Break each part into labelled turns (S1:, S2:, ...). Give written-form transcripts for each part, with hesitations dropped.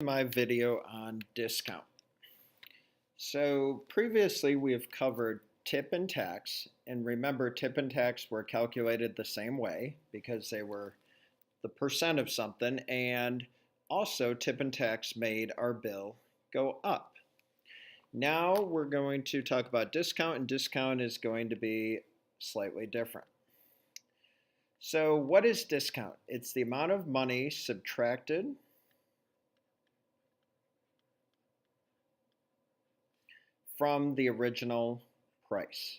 S1: My video on discount. So previously we have covered tip and tax, and remember tip and tax were calculated the same way because they were the percent of something, and also tip and tax made our bill go up. Now we're going to talk about discount, and discount is going to be slightly different. So what is discount? It's the amount of money subtracted from the original price.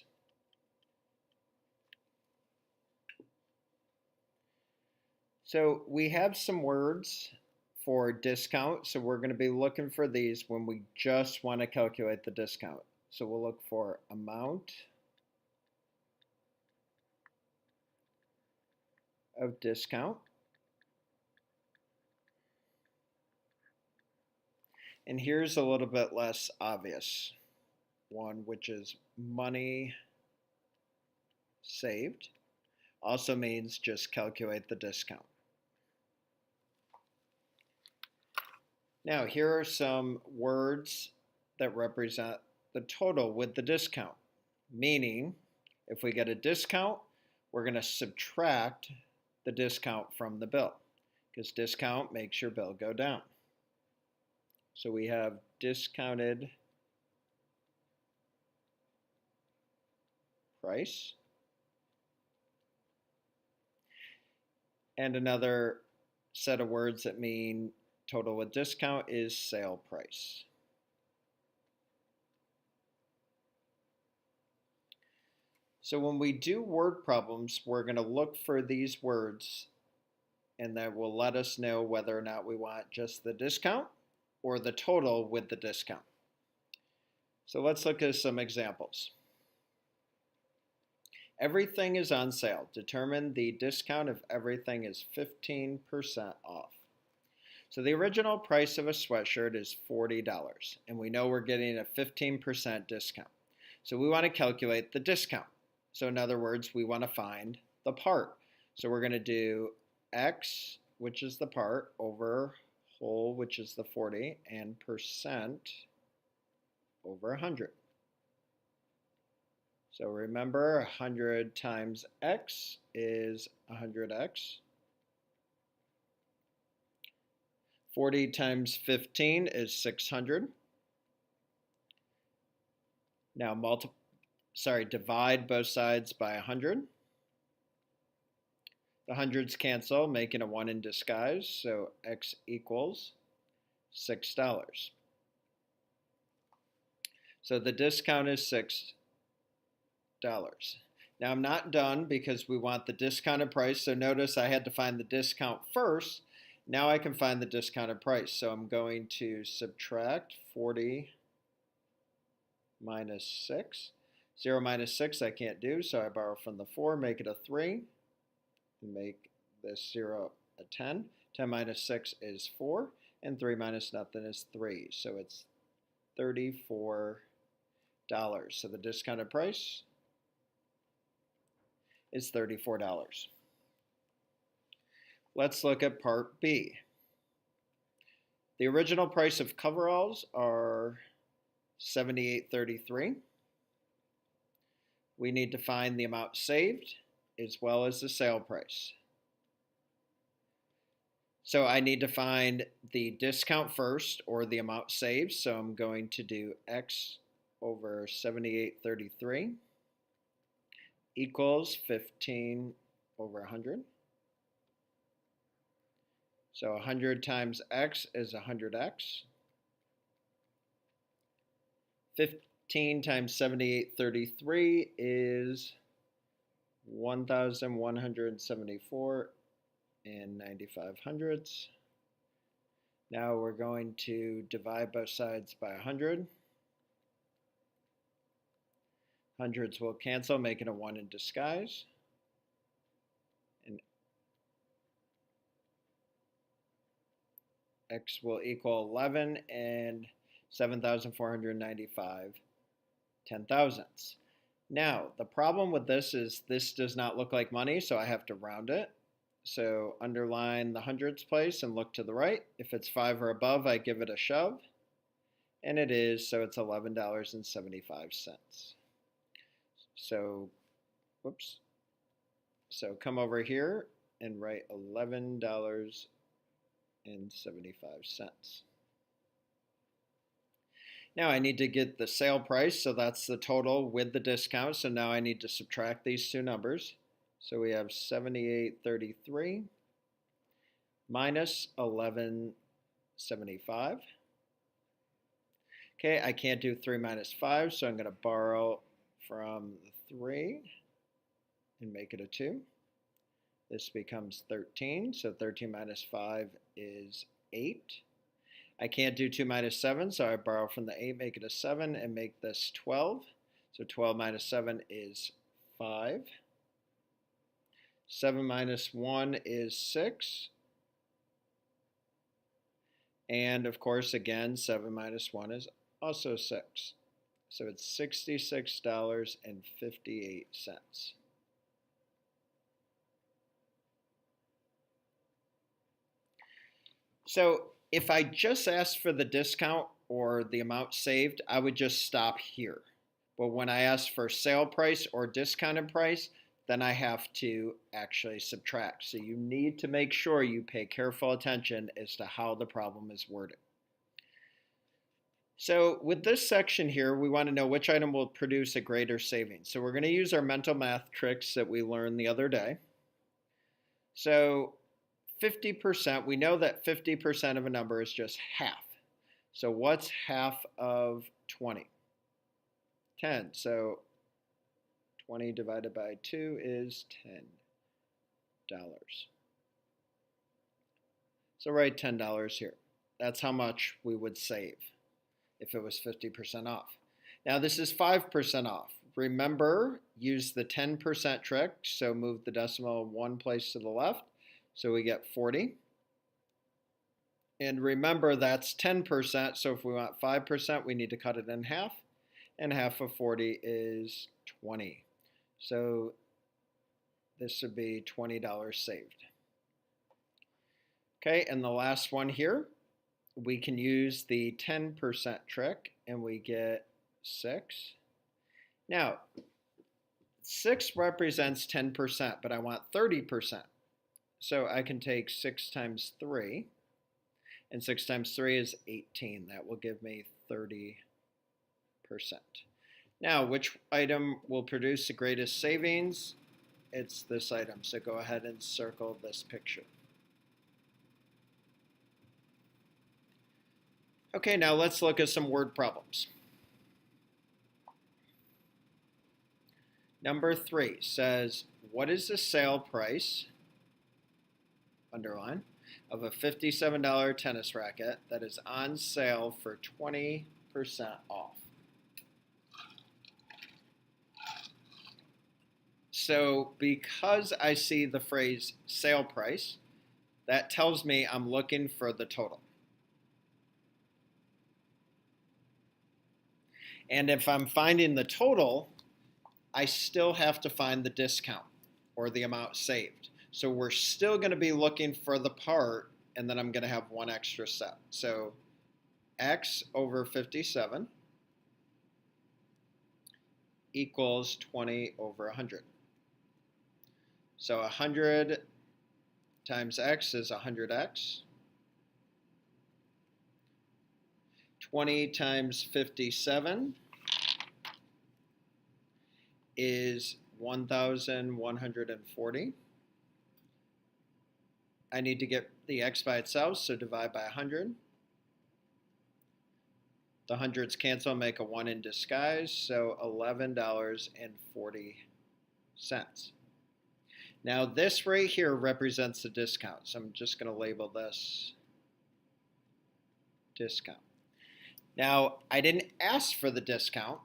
S1: So we have some words for discount, so we're going to be looking for these when we just want to calculate the discount. So we'll look for amount of discount. And here's a little bit less obvious one, which is money saved. Also means just calculate the discount. Now here are some words that represent the total with the discount. Meaning, if we get a discount, we're going to subtract the discount from the bill, because discount makes your bill go down. So we have discounted price. And another set of words that mean total with discount is sale price. So when we do word problems, we're going to look for these words, and that will let us know whether or not we want just the discount or the total with the discount. So let's look at some examples. Everything is on sale. Determine the discount if everything is 15% off. So the original price of a sweatshirt is $40, and we know we're getting a 15% discount. So we want to calculate the discount. So in other words, we want to find the part. So we're going to do X, which is the part, over whole, which is the 40, and percent over 100. So remember, 100 times X is 100X. 40 times 15 is 600. Now divide both sides by 100. The hundreds cancel, making a 1 in disguise, so X equals $6. So the discount is $6. Now I'm not done because we want the discounted price, so notice I had to find the discount first. Now I can find the discounted price, so I'm going to subtract 40 minus 6. 0 minus 6 I can't do, so I borrow from the 4, make it a 3, and make this 0 a 10. 10 minus 6 is 4, and 3 minus nothing is 3, so it's $34. So the discounted price is $34. Let's look at part B. The original price of coveralls are $78.33. We need to find the amount saved as well as the sale price. So I need to find the discount first, or the amount saved. So I'm going to do X over 78.33 equals 15 over 100. So 100 times X is 100X. 15 times 78.33 is 1,174 and 95 hundredths. Now we're going to divide both sides by 100. Hundreds will cancel, making a 1 in disguise. And X will equal 11 and 7,495 10,000ths. Now, the problem with this is this does not look like money, so I have to round it. So underline the hundreds place and look to the right. If it's 5 or above, I give it a shove. And it is, so it's $11.75. So, whoops. So come over here and write $11.75. Now I need to get the sale price, so that's the total with the discount. So now I need to subtract these two numbers. So we have 78.33 minus 11.75. Okay, I can't do 3 minus 5, so I'm going to borrow from 3 and make it a 2. This becomes 13, so 13 minus 5 is 8. I can't do 2 minus 7, so I borrow from the 8, make it a 7, and make this 12. So 12 minus 7 is 5. 7 minus 1 is 6. And of course, again, 7 minus 1 is also 6. So it's $66.58. So if I just asked for the discount or the amount saved, I would just stop here. But when I ask for sale price or discounted price, then I have to actually subtract. So you need to make sure you pay careful attention as to how the problem is worded. So with this section here, we want to know which item will produce a greater savings. So we're going to use our mental math tricks that we learned the other day. So 50%, we know that 50% of a number is just half. So what's half of 20? 10. So 20 divided by 2 is $10. So write $10 here. That's how much we would save if it was 50% off. Now this is 5% off. Remember, use the 10% trick, so move the decimal one place to the left, so we get 40. And remember, that's 10%, so if we want 5%, we need to cut it in half, and half of 40 is 20. So this would be $20 saved. Okay, and the last one here, we can use the 10% trick and we get 6. Now, 6 represents 10%, but I want 30%. So I can take 6 times 3, and 6 times 3 is 18. That will give me 30%. Now, which item will produce the greatest savings? It's this item, so go ahead and circle this picture. Okay, now let's look at some word problems. Number 3 says, what is the sale price, underline, of a $57 tennis racket that is on sale for 20% off? So because I see the phrase sale price, that tells me I'm looking for the total. And if I'm finding the total, I still have to find the discount or the amount saved. So we're still going to be looking for the part, and then I'm going to have one extra step. So x over 57 equals 20 over 100. So 100 times x is 100x. 20 times 57 is 1,140. I need to get the x by itself, so divide by 100. The hundreds cancel, make a 1 in disguise, so $11.40. Now this right here represents the discount, so I'm just going to label this discount. Now, I didn't ask for the discount,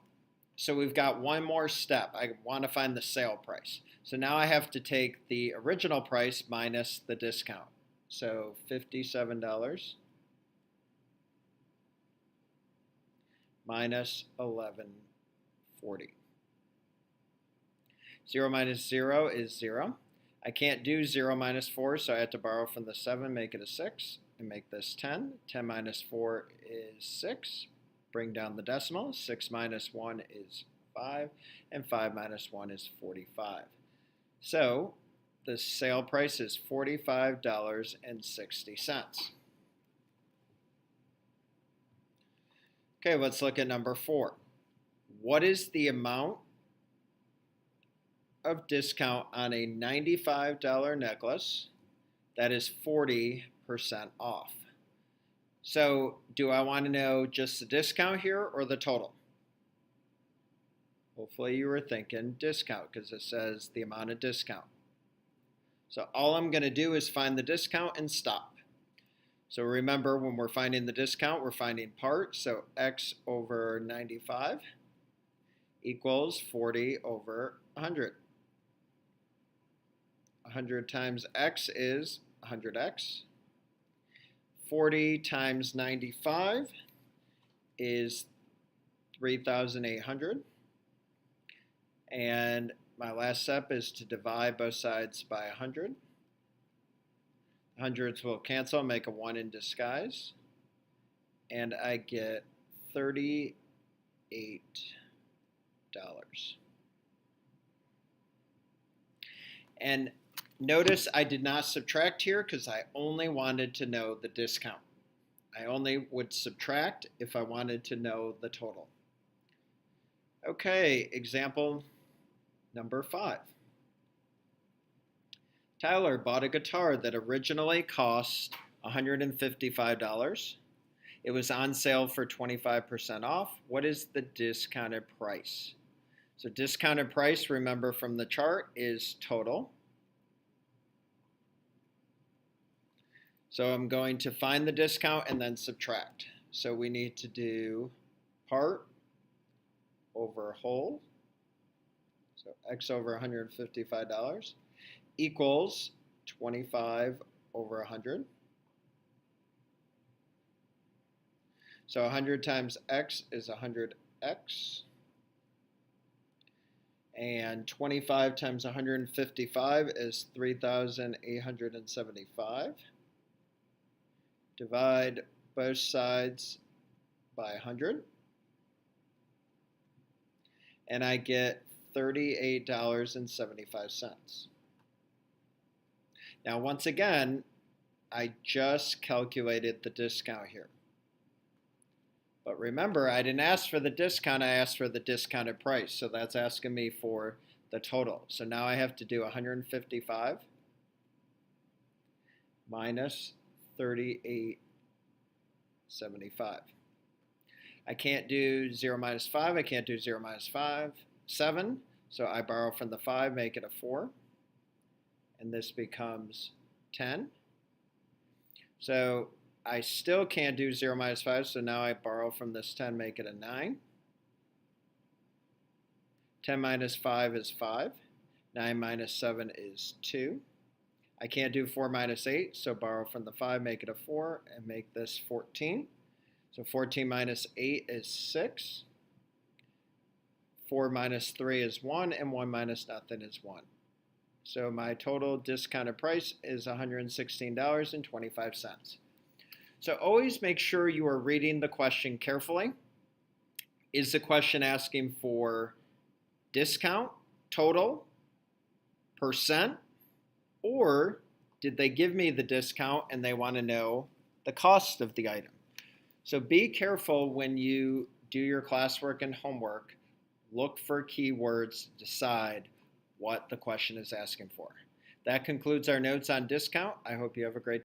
S1: so we've got one more step. I want to find the sale price. So now I have to take the original price minus the discount. So $57 minus $11.40. 0 minus 0 is 0. I can't do 0 minus 4, so I have to borrow from the 7, make it a 6, and make this 10. 10 minus 4 is 6. Bring down the decimal. 6 minus 1 is 5, and 5 minus 1 is 45. So the sale price is $45.60. Okay, let's look at number 4. What is the amount of discount on a $95 necklace that is 40% off? So do I want to know just the discount here or the total? Hopefully you were thinking discount because it says the amount of discount. So all I'm going to do is find the discount and stop. So remember, when we're finding the discount, we're finding part. So x over 95 equals 40 over 100. 100 times x is 100x. 40 times 95 is 3,800. And my last step is to divide both sides by 100. Hundreds will cancel, make a 1 in disguise. And I get $38. And notice I did not subtract here because I only wanted to know the discount. I only would subtract if I wanted to know the total. Okay, example number 5. Tyler bought a guitar that originally cost $155. It was on sale for 25% off. What is the discounted price? So discounted price, remember from the chart, is total. So I'm going to find the discount and then subtract. So we need to do part over whole. So x over $155 equals 25 over 100. So 100 times x is 100x. And 25 times 155 is 3,875. Divide both sides by 100. And I get $38.75. Now, once again, I just calculated the discount here. But remember, I didn't ask for the discount, I asked for the discounted price. So that's asking me for the total. So now I have to do 155 minus 38.75. I can't do 0 minus 5. I can't do 0 minus 7. So I borrow from the 5, make it a 4. And this becomes 10. So I still can't do 0 minus 5. So now I borrow from this 10, make it a 9. 10 minus 5 is 5. 9 minus 7 is 2. I can't do 4 minus 8, so borrow from the 5, make it a 4, and make this 14. So 14 minus 8 is 6. 4 minus 3 is 1, and 1 minus nothing is 1. So my total discounted price is $116.25. So always make sure you are reading the question carefully. Is the question asking for discount, total, percent, or did they give me the discount and they want to know the cost of the item? So be careful when you do your classwork and homework. Look for keywords to decide what the question is asking for. That concludes our notes on discount. I hope you have a great day.